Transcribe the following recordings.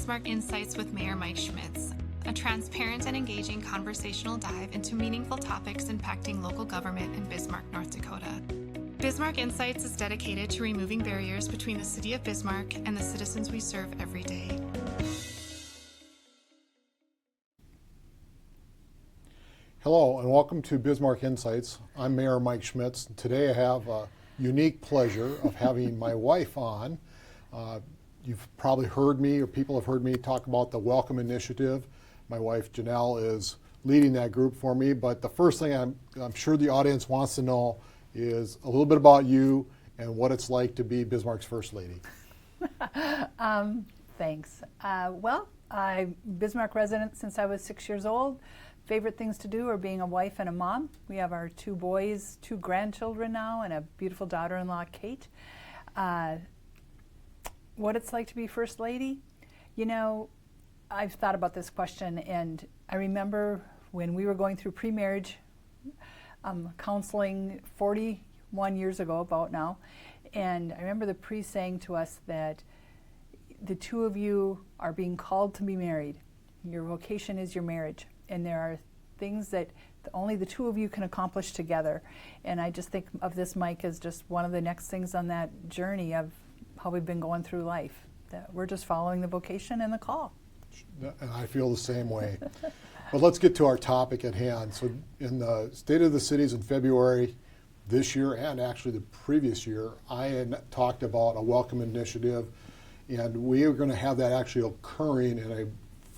Bismarck Insights with Mayor Mike Schmitz, a transparent and engaging conversational dive into meaningful topics impacting local government in Bismarck, North Dakota. Bismarck Insights is dedicated to removing barriers between the City of Bismarck and the citizens we serve every day. Hello and welcome to Bismarck Insights. I'm Mayor Mike Schmitz. Today I have a unique pleasure of having my wife on. You've probably heard me, or people have heard me talk about the Welcome Initiative. My wife Janel is leading that group for me, but the first thing I'm sure the audience wants to know is a little bit about you and what it's like to be Bismarck's First Lady. Thanks. Well, I'm Bismarck resident since I was 6 years old. Favorite things to do are being a wife and a mom. We have our 2 boys, 2 grandchildren now, and a beautiful daughter-in-law, Kate. What it's like to be First Lady? You know, I've thought about this question, and I remember when we were going through pre-marriage counseling 41 years ago, about now, and I remember the priest saying to us that the 2 of you are being called to be married. Your vocation is your marriage. And there are things that only the 2 of you can accomplish together. And I just think of this, Mike, as just one of the next things on that journey of how we've been going through life. That we're just following the vocation and the call. And I feel the same way. But let's get to our topic at hand. So in the State of the Cities in February this year, and actually the previous year, I had talked about a Welcome Initiative, and we are going to have that actually occurring in a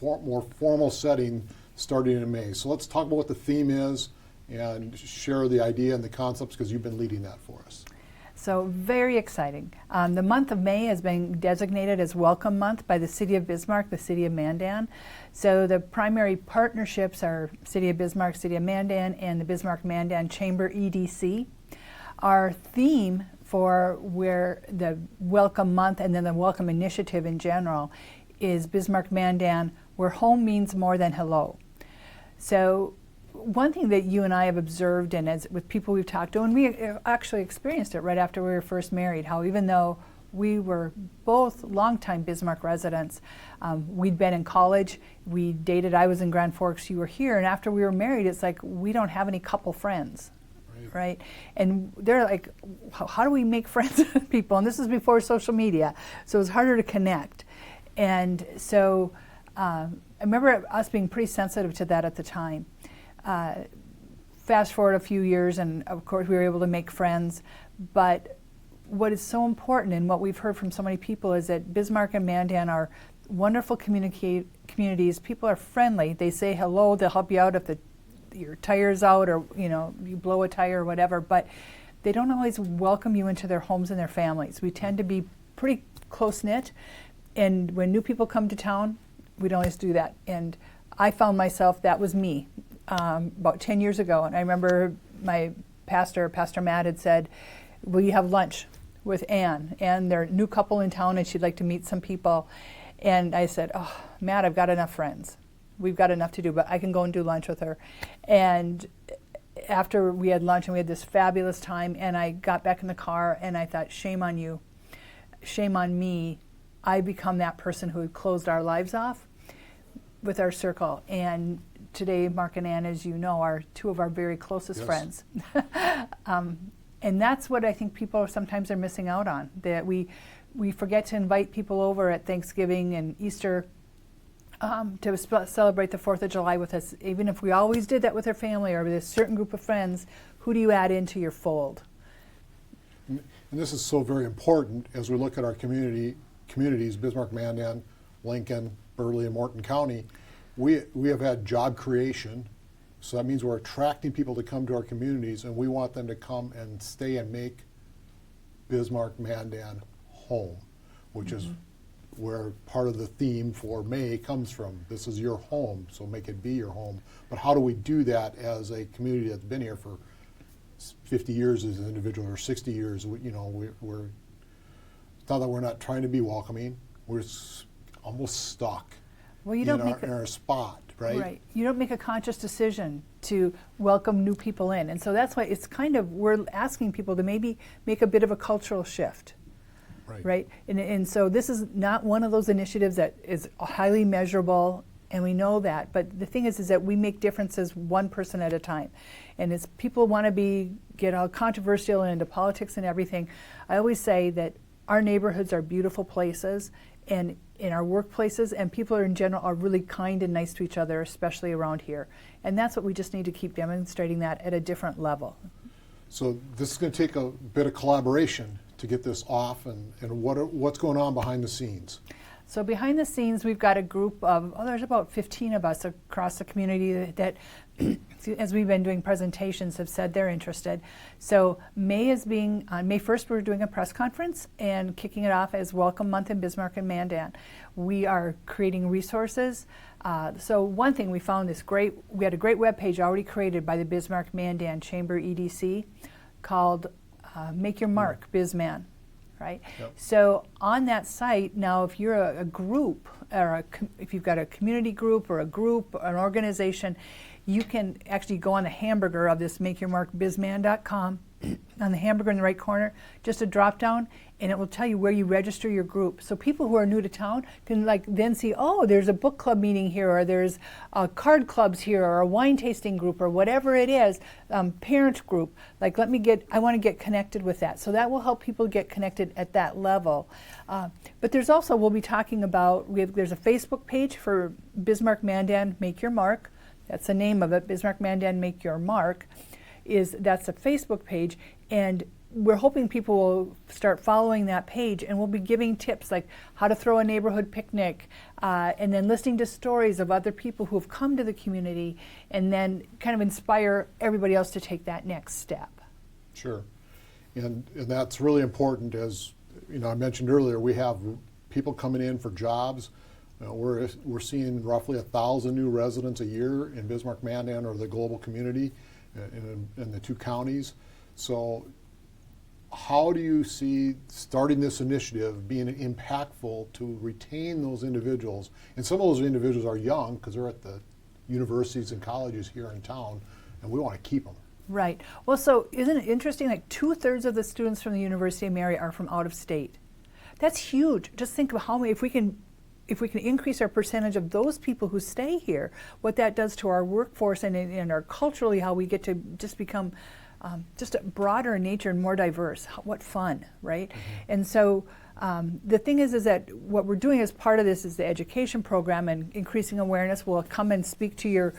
more formal setting starting in May. So let's talk about what the theme is and share the idea and the concepts, because you've been leading that for us. So very exciting. The month of May has been designated as Welcome Month by the City of Bismarck, the City of Mandan. So the primary partnerships are City of Bismarck, City of Mandan, and the Bismarck-Mandan Chamber EDC. Our theme for where the Welcome Month and then the Welcome Initiative in general is Bismarck-Mandan, where home means more than hello. So one thing that you and I have observed, and as with people we've talked to, and we actually experienced it right after we were first married, how even though we were both longtime Bismarck residents, we'd been in college, we dated, I was in Grand Forks, you were here, and after we were married, it's like we don't have any couple friends. Right? And they're like, how do we make friends with people? And this is before social media, so it's harder to connect. And so I remember us being pretty sensitive to that at the time. Fast forward a few years, and of course we were able to make friends. But what is so important, and what we've heard from so many people, is that Bismarck and Mandan are wonderful communities. People are friendly. They say hello. They'll help you out if your tire's out, or you blow a tire or whatever. But they don't always welcome you into their homes and their families. We tend to be pretty close-knit. And when new people come to town, we don't always do that. And I found myself, that was me about 10 years ago. And I remember my pastor, Pastor Matt, had said, will you have lunch with Ann? And they're a new couple in town and she'd like to meet some people. And I said, oh, Matt, I've got enough friends. We've got enough to do, but I can go and do lunch with her. And after we had lunch and we had this fabulous time, and I got back in the car and I thought, shame on you, shame on me. I become that person who had closed our lives off with our circle. And today, Mark and Ann, as you know, are 2 of our very closest Yes. friends. And that's what I think people sometimes are missing out on, that we forget to invite people over at Thanksgiving and Easter to celebrate the 4th of July with us. Even if we always did that with our family or with a certain group of friends, who do you add into your fold? And this is so very important as we look at our communities, Bismarck, Mandan, Lincoln, Burley, and Morton County. We have had job creation, so that means we're attracting people to come to our communities, and we want them to come and stay and make Bismarck, Mandan home, which is where part of the theme for May comes from. This is your home, so make it be your home. But how do we do that as a community that's been here for 50 years as an individual, or 60 years? We're it's not that we're not trying to be welcoming. We're almost stuck in our spot, right? Right. You don't make a conscious decision to welcome new people in. And so that's why it's kind of, we're asking people to maybe make a bit of a cultural shift. right? And so this is not one of those initiatives that is highly measurable, and we know that. But the thing is that we make differences one person at a time. And as people want to get all controversial and into politics and everything, I always say that our neighborhoods are beautiful places, and in our workplaces, and people in general are really kind and nice to each other, especially around here. And that's what we just need to keep demonstrating that at a different level. So this is going to take a bit of collaboration to get this off, and what's going on behind the scenes? So behind the scenes, we've got a group of, there's about 15 of us across the community that, as we've been doing presentations, have said they're interested. So on May 1st, we're doing a press conference and kicking it off as Welcome Month in Bismarck and Mandan. We are creating resources. So one thing we found we had a great webpage already created by the Bismarck Mandan Chamber EDC called Make Your Mark, BizMan. Right? Yep. So on that site, now if you're a group, or if you've got a community group or an organization, you can actually go on the hamburger of this makeyourmarkbizman.com, on the hamburger in the right corner, just a drop down, and it will tell you where you register your group. So people who are new to town can then see, oh, there's a book club meeting here, or there's card clubs here, or a wine tasting group, or whatever it is, parent group. I want to get connected with that. So that will help people get connected at that level. But there's also, we'll be talking about, there's a Facebook page for Bismarck Mandan Make Your Mark. That's the name of it, Bismarck Mandan Make Your Mark. That's a Facebook page, and we're hoping people will start following that page, and we'll be giving tips like how to throw a neighborhood picnic, and then listening to stories of other people who have come to the community, and then kind of inspire everybody else to take that next step. Sure, and that's really important. As I mentioned earlier, we have people coming in for jobs. We're seeing roughly 1,000 new residents a year in Bismarck Mandan or the global community in the two counties. So how do you see starting this initiative being impactful to retain those individuals? And some of those individuals are young because they're at the universities and colleges here in town, and we want to keep them. Right. Well, so isn't it interesting, 2/3 of the students from the University of Mary are from out of state. That's huge. Just think of how many, if we can increase our percentage of those people who stay here, what that does to our workforce and our culturally, how we get to just become just broader in nature and more diverse. What fun, right? Mm-hmm. And so the thing is that what we're doing as part of this is the education program and increasing awareness. We'll come and speak to your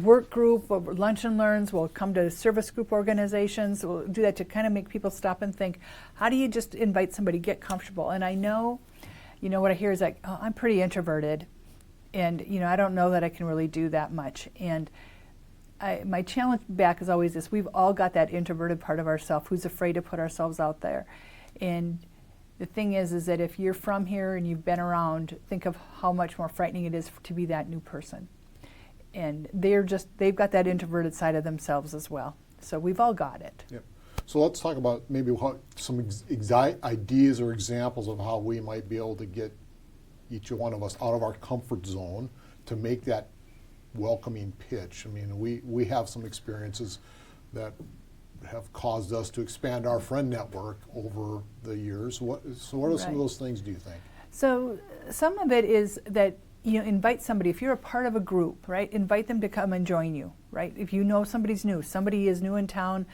work group, or lunch and learns. We'll come to service group organizations. We'll do that to kind of make people stop and think, how do you just invite somebody, get comfortable? And I know, what I hear is oh, I'm pretty introverted, and I don't know that I can really do that much. And my challenge back is always this: we've all got that introverted part of ourselves who's afraid to put ourselves out there. And the thing is that if you're from here and you've been around, think of how much more frightening it is to be that new person. And they've got that introverted side of themselves as well. So we've all got it. Yep. So let's talk about maybe some ideas or examples of how we might be able to get each one of us out of our comfort zone to make that welcoming pitch. I mean, we have some experiences that have caused us to expand our friend network over the years. What are some of those things, do you think? So some of it is that invite somebody. If you're a part of a group, right, invite them to come and join you, right? If you know somebody is new in town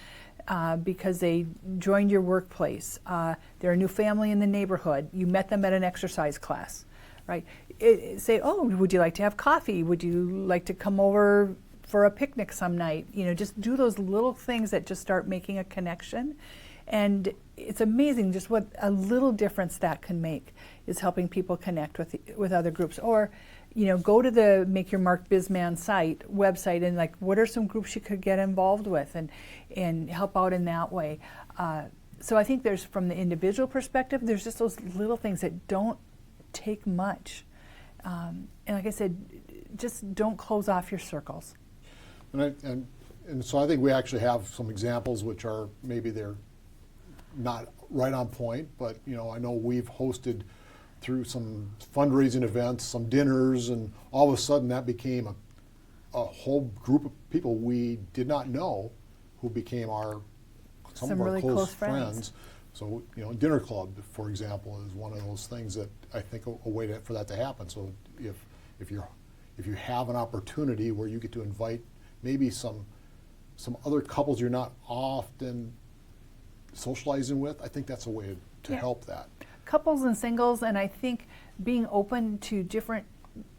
because they joined your workplace, they're a new family in the neighborhood, you met them at an exercise class, right? Say, oh, would you like to have coffee? Would you like to come over for a picnic some night? Just do those little things that just start making a connection. And it's amazing just what a little difference that can make, is helping people connect with other groups. Or, go to the Make Your Mark BizMan website and what are some groups you could get involved with and help out in that way. So I think there's, from the individual perspective, there's just those little things that don't take much. And like I said, just don't close off your circles. And so I think we actually have some examples which are maybe they're not right on point, but I know we've hosted through some fundraising events, some dinners, and all of a sudden that became a whole group of people we did not know who became some of our really close friends So, dinner club, for example, is one of those things that I think a way for that to happen. So if you have an opportunity where you get to invite maybe some other couples you're not often socializing with, I think that's a way to help that. Couples and singles, and I think being open to different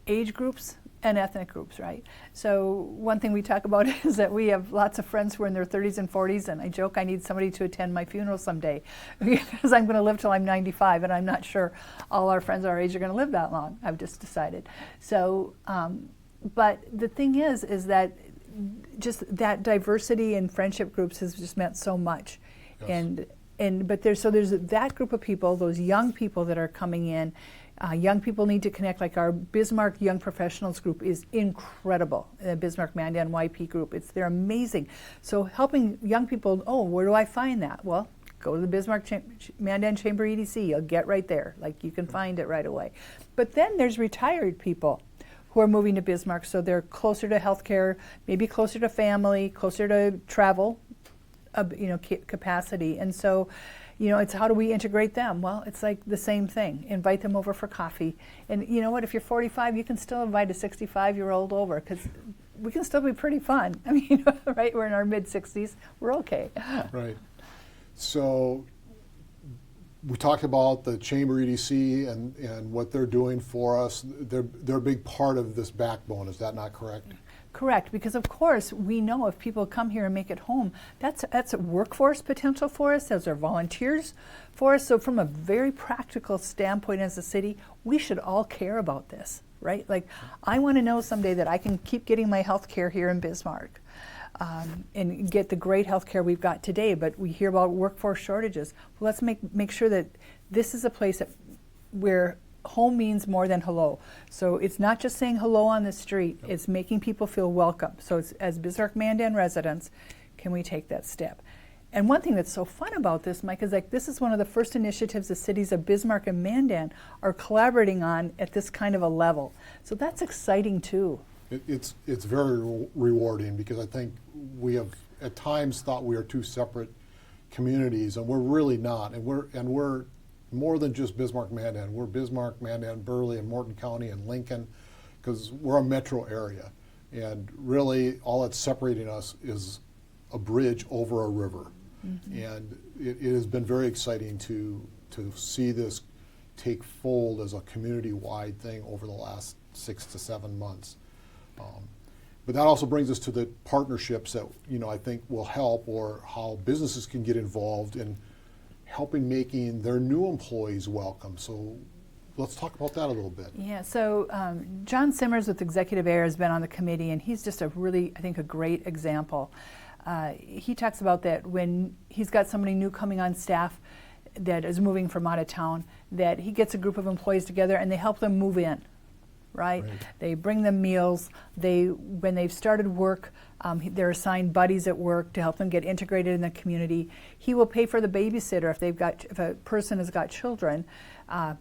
age groups and ethnic groups, right? So one thing we talk about is that we have lots of friends who are in their 30s and 40s, and I joke I need somebody to attend my funeral someday because I'm going to live till I'm 95, and I'm not sure all our friends our age are going to live that long. I've just decided. So, but the thing is that just that diversity in friendship groups has just meant so much. Yes. But there's that group of people, those young people that are coming in. Young people need to connect, like our Bismarck Young Professionals group is incredible, the Bismarck Mandan YP group. They're amazing. So helping young people, where do I find that? Well, go to the Bismarck Mandan Chamber EDC. You'll get right there. Like, you can find it right away. But then there's retired people who are moving to Bismarck, so they're closer to healthcare, maybe closer to family, closer to travel, capacity. And so, it's how do we integrate them? Well, it's like the same thing. Invite them over for coffee. And you know what? If you're 45, you can still invite a 65-year-old over, because we can still be pretty fun. I mean, right? We're in our mid-60s. We're okay. Right. So we talked about the Chamber EDC and what they're doing for us. They're a big part of this backbone. Is that not correct? Correct, because of course we know if people come here and make it home, that's a workforce potential for us. Those are volunteers for us. So from a very practical standpoint as a city, we should all care about this, right? Like, I want to know someday that I can keep getting my health care here in Bismarck and get the great health care we've got today, but we hear about workforce shortages. Well, let's make sure that this is a place where home means more than hello. So it's not just saying hello on the street, it's making people feel welcome. So it's, as Bismarck Mandan residents, can we take that step? And one thing that's so fun about this, Mike, is like this is one of the first initiatives the cities of Bismarck and Mandan are collaborating on at this kind of a level. So that's exciting too. It's very rewarding, because I think we have at times thought we are two separate communities, and we're really not. And we're more than just Bismarck Mandan. We're Bismarck, Mandan, Burley, and Morton County, and Lincoln, because we're a metro area. And really, all that's separating us is a bridge over a river. Mm-hmm. And it has been very exciting to see this take fold as a community-wide thing over the last 6 to 7 months. But that also brings us to the partnerships that I think will help, or how businesses can get involved in helping making their new employees welcome. So let's talk about that a little bit. Yeah, so John Simmers with Executive Air has been on the committee, and he's just a great example. He talks about that when he's got somebody new coming on staff that is moving from out of town, that he gets a group of employees together and they help them move in. Right? They bring them meals. When they've started work, they're assigned buddies at work to help them get integrated in the community. He will pay for the babysitter if a person has got children.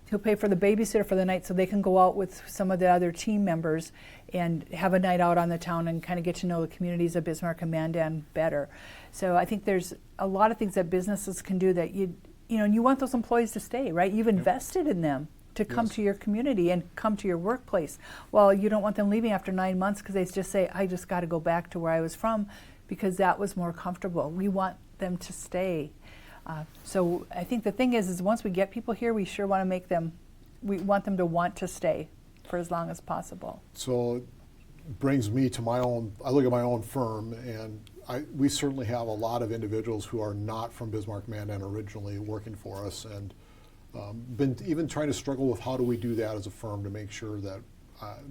He'll pay for the babysitter for the night so they can go out with some of the other team members and have a night out on the town and kind of get to know the communities of Bismarck and Mandan better. So I think there's a lot of things that businesses can do that and you want those employees to stay, right? You've invested in them to come to your community and come to your workplace. Well, you don't want them leaving after 9 months because they just say, I just got to go back to where I was from because that was more comfortable. We want them to stay. So I think the thing is once we get people here, we sure want to we want them to want to stay for as long as possible. So it brings me to I look at my own firm, and we certainly have a lot of individuals who are not from Bismarck Mandan originally working for us, and been even trying to struggle with how do we do that as a firm to make sure that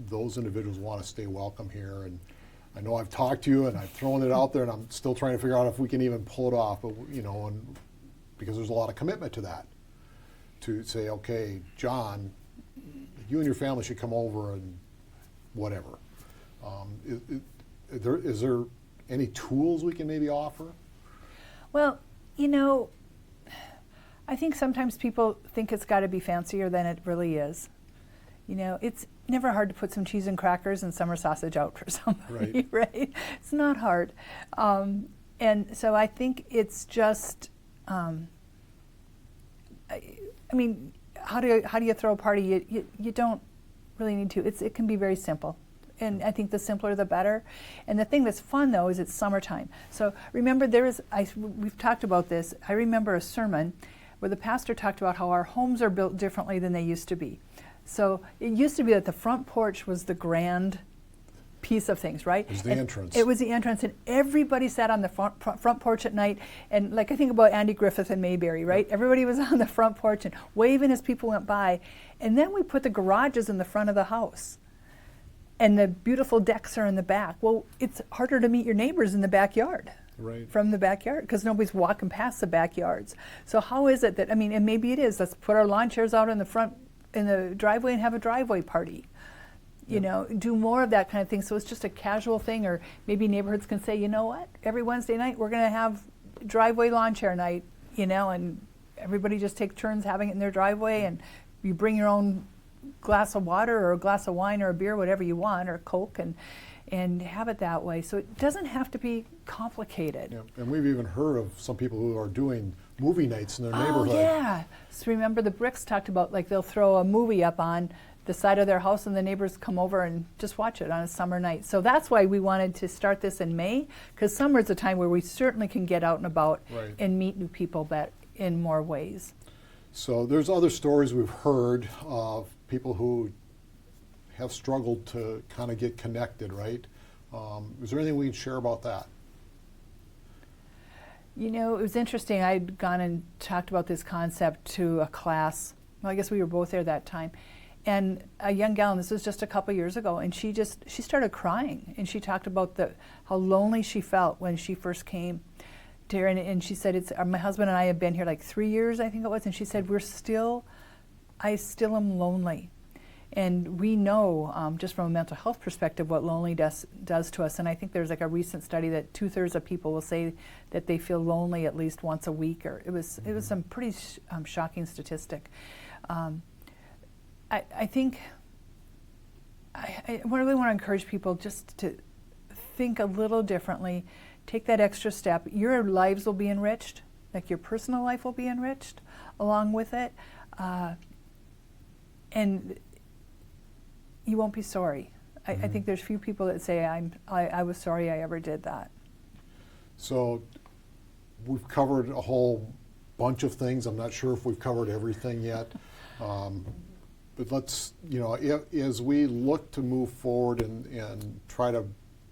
those individuals want to stay welcome here. And I know I've talked to you and I've thrown it out there, and I'm still trying to figure out if we can even pull it off. But and because there's a lot of commitment to that, to say, okay, John, you and your family should come over and whatever. Is there any tools we can maybe offer? Well, I think sometimes people think it's got to be fancier than it really is. It's never hard to put some cheese and crackers and summer sausage out for somebody, right? It's not hard. And so I think it's just I mean, how do you throw a party? You don't really need to. It can be very simple. And I think the simpler the better. And the thing that's fun though is it's summertime. So remember we've talked about this. I remember a sermon where the pastor talked about how our homes are built differently than they used to be. So it used to be that the front porch was the grand piece of things, right? It was the entrance. It was the entrance, and everybody sat on the front porch at night. And like I think about Andy Griffith and Mayberry, right? Everybody was on the front porch and waving as people went by. And then we put the garages in the front of the house. And the beautiful decks are in the back. Well, it's harder to meet your neighbors in the backyard. Right. From the backyard, because nobody's walking past the backyards. So how is it that, and maybe it is, let's put our lawn chairs out in the driveway and have a driveway party. Do more of that kind of thing. So it's just a casual thing, or maybe neighborhoods can say, you know what, every Wednesday night we're going to have driveway lawn chair night, and everybody just takes turns having it in their driveway, and you bring your own glass of water or a glass of wine or a beer, whatever you want, or Coke, and have it that way. So it doesn't have to be complicated. Yeah. And we've even heard of some people who are doing movie nights in their neighborhood. Oh, yeah. So remember the Bricks talked about, like, they'll throw a movie up on the side of their house and the neighbors come over and just watch it on a summer night. So that's why we wanted to start this in May, because summer is a time where we certainly can get out and about and meet new people in more ways. So there's other stories we've heard of people who have struggled to kind of get connected, right? Is there anything we can share about that? It was interesting. I'd gone and talked about this concept to a class. Well, I guess we were both there that time. And a young gal, and this was just a couple years ago, and she started crying. And she talked about how lonely she felt when she first came to her. And she said, my husband and I have been here like 3 years, I think it was. And she said, I still am lonely. And we know, just from a mental health perspective, what loneliness does to us. And I think there's like a recent study that 2/3 of people will say that they feel lonely at least once a week. Or it was some pretty shocking statistic. I think I really want to encourage people just to think a little differently, take that extra step. Your lives will be enriched, like your personal life will be enriched along with it. And you won't be sorry. I think there's few people that say, I was sorry I ever did that. So we've covered a whole bunch of things. I'm not sure if we've covered everything yet. But let's, as we look to move forward and try to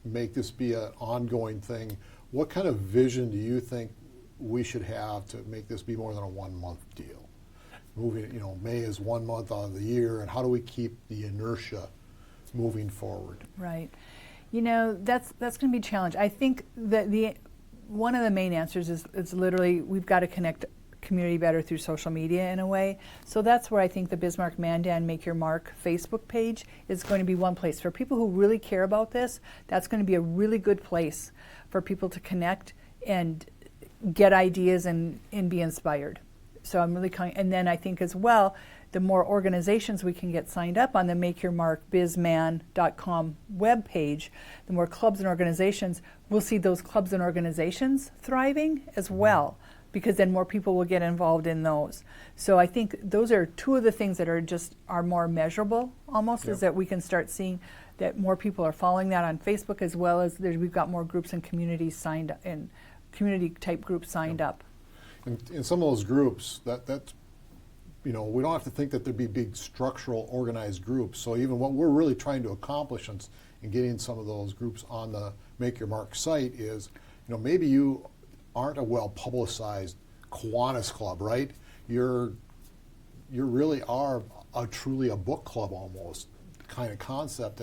make this be an ongoing thing, what kind of vision do you think we should have to make this be more than a 1 month deal? Moving, May is 1 month out of the year, and how do we keep the inertia moving forward? Right. That's going to be a challenge. I think that one of the main answers is literally we've got to connect community better through social media in a way. So that's where I think the Bismarck Mandan Make Your Mark Facebook page is going to be one place. For people who really care about this, that's going to be a really good place for people to connect and get ideas and be inspired. So I'm really and then I think as well, the more organizations we can get signed up on the Make Your Mark bizman.com webpage, the more clubs and organizations, we'll see those clubs and organizations thriving as well, because then more people will get involved in those. So I think those are two of the things that are more measurable almost, is that we can start seeing that more people are following that on Facebook, as well as we've got more groups and communities signed up, and community type groups signed up. In some of those groups, that's we don't have to think that there'd be big structural organized groups. So even what we're really trying to accomplish in getting some of those groups on the Make Your Mark site is, maybe you aren't a well publicized Kiwanis club, right? You really are truly a book club almost kind of concept,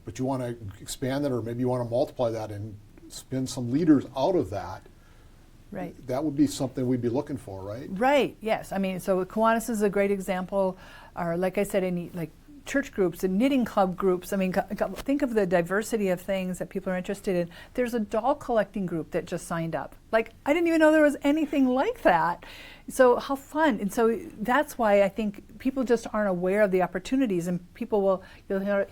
but you want to expand that, or maybe you want to multiply that and spin some leaders out of that. Right. That would be something we'd be looking for, right? Right, yes. I mean, so Kiwanis is a great example, or like I said, any like church groups and knitting club groups. I mean, think of the diversity of things that people are interested in. There's a doll collecting group that just signed up. Like, I didn't even know there was anything like that. So how fun. And so that's why I think people just aren't aware of the opportunities, and you'll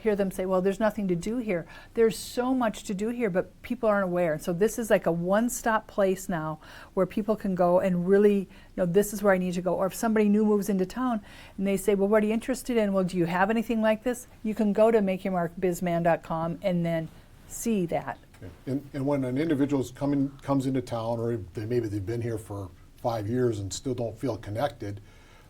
hear them say, well, there's nothing to do here. There's so much to do here, but people aren't aware. And so this is like a one-stop place now where people can go and really, this is where I need to go. Or if somebody new moves into town and they say, well, what are you interested in? Well, do you have anything like this? You can go to makeyourmarkbizman.com and then see that. And when an individual comes into town, or maybe they've been here for 5 years and still don't feel connected,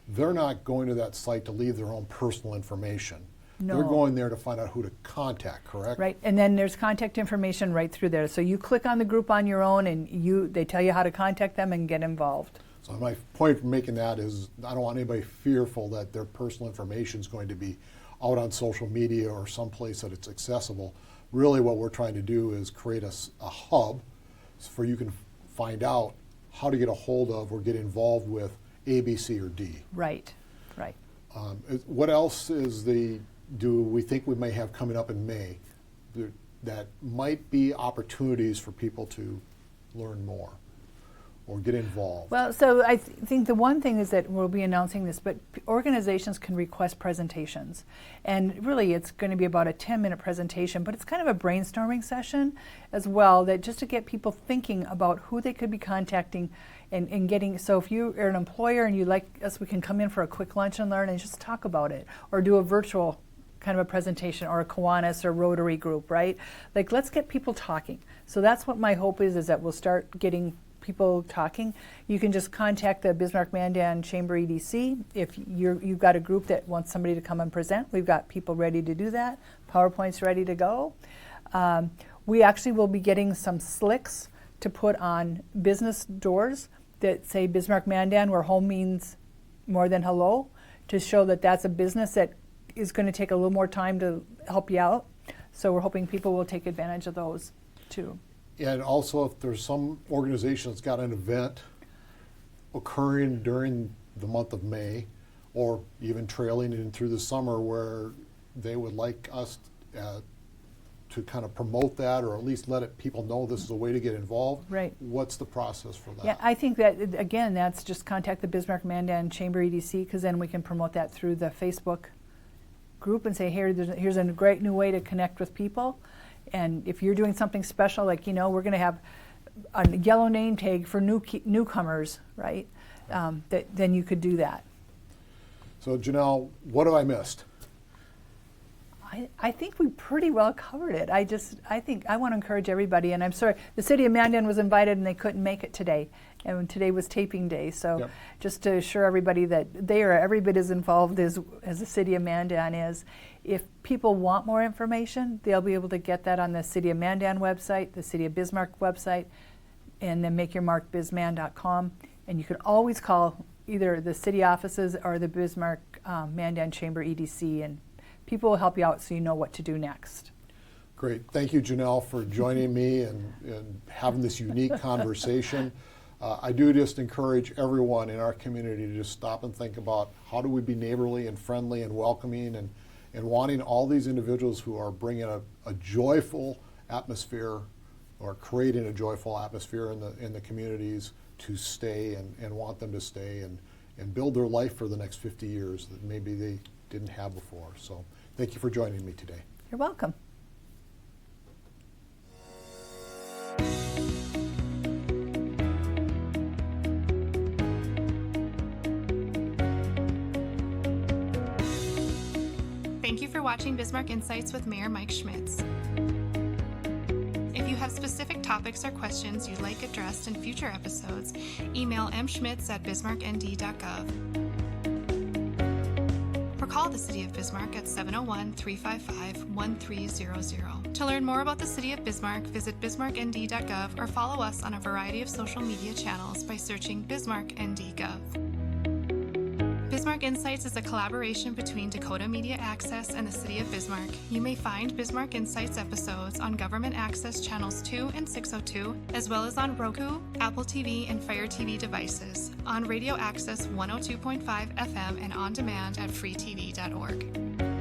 they're not going to that site to leave their own personal information. No. They're going there to find out who to contact, correct? Right, and then there's contact information right through there. So you click on the group on your own, and they tell you how to contact them and get involved. So my point for making that is I don't want anybody fearful that their personal information is going to be out on social media or someplace that it's accessible. Really what we're trying to do is create a hub for you can find out how to get a hold of or get involved with A, B, C, or D. Right, right. What else do we think we may have coming up in May that might be opportunities for people to learn more or get involved? Well, so I think the one thing is that we'll be announcing this, but organizations can request presentations. And really it's going to be about a 10-minute presentation, but it's kind of a brainstorming session as well, that just to get people thinking about who they could be contacting and getting, so if you are an employer and you'd like us, we can come in for a quick lunch and learn and just talk about it, or do a virtual kind of a presentation, or a Kiwanis or Rotary group, right? Like, let's get people talking. So that's what my hope is that we'll start getting people talking. You can just contact the Bismarck-Mandan Chamber EDC. If you've got a group that wants somebody to come and present, we've got people ready to do that. PowerPoint's ready to go. We actually will be getting some slicks to put on business doors that say Bismarck-Mandan, where home means more than hello, to show that that's a business that is going to take a little more time to help you out. So we're hoping people will take advantage of those too. And also, if there's some organization that's got an event occurring during the month of May, or even trailing in through the summer, where they would like us to kind of promote that, or at least let people know this is a way to get involved, right? What's the process for that? Yeah, I think that, again, that's just contact the Bismarck-Mandan Chamber EDC, because then we can promote that through the Facebook group and say, here's a great new way to connect with people. And if you're doing something special, like, we're going to have a yellow name tag for newcomers, right? Then you could do that. So, Janel, what have I missed? I think we pretty well covered it. I think I want to encourage everybody, and I'm sorry, the city of Mandan was invited and they couldn't make it today. And today was taping day, so yep. Just to assure everybody that they are every bit as involved as the city of Mandan is. If people want more information, they'll be able to get that on the City of Mandan website, the City of Bismarck website, and then makeyourmarkbizman.com. And you can always call either the city offices or the Bismarck Mandan Chamber EDC, and people will help you out so you know what to do next. Great. Thank you, Janel, for joining me and having this unique conversation. I do just encourage everyone in our community to just stop and think about how do we be neighborly and friendly and welcoming and wanting all these individuals who are bringing a joyful atmosphere or creating a joyful atmosphere in the communities to stay and want them to stay and build their life for the next 50 years that maybe they didn't have before. So thank you for joining me today. You're welcome. Thank you for watching Bismarck Insights with Mayor Mike Schmitz. If you have specific topics or questions you'd like addressed in future episodes, email mschmitz@bismarcknd.gov. Or call the City of Bismarck at 701-355-1300. To learn more about the City of Bismarck, visit bismarcknd.gov or follow us on a variety of social media channels by searching BismarckND.gov. Bismarck Insights is a collaboration between Dakota Media Access and the City of Bismarck. You may find Bismarck Insights episodes on Government Access Channels 2 and 602, as well as on Roku, Apple TV, and Fire TV devices, on Radio Access 102.5 FM and on demand at freetv.org.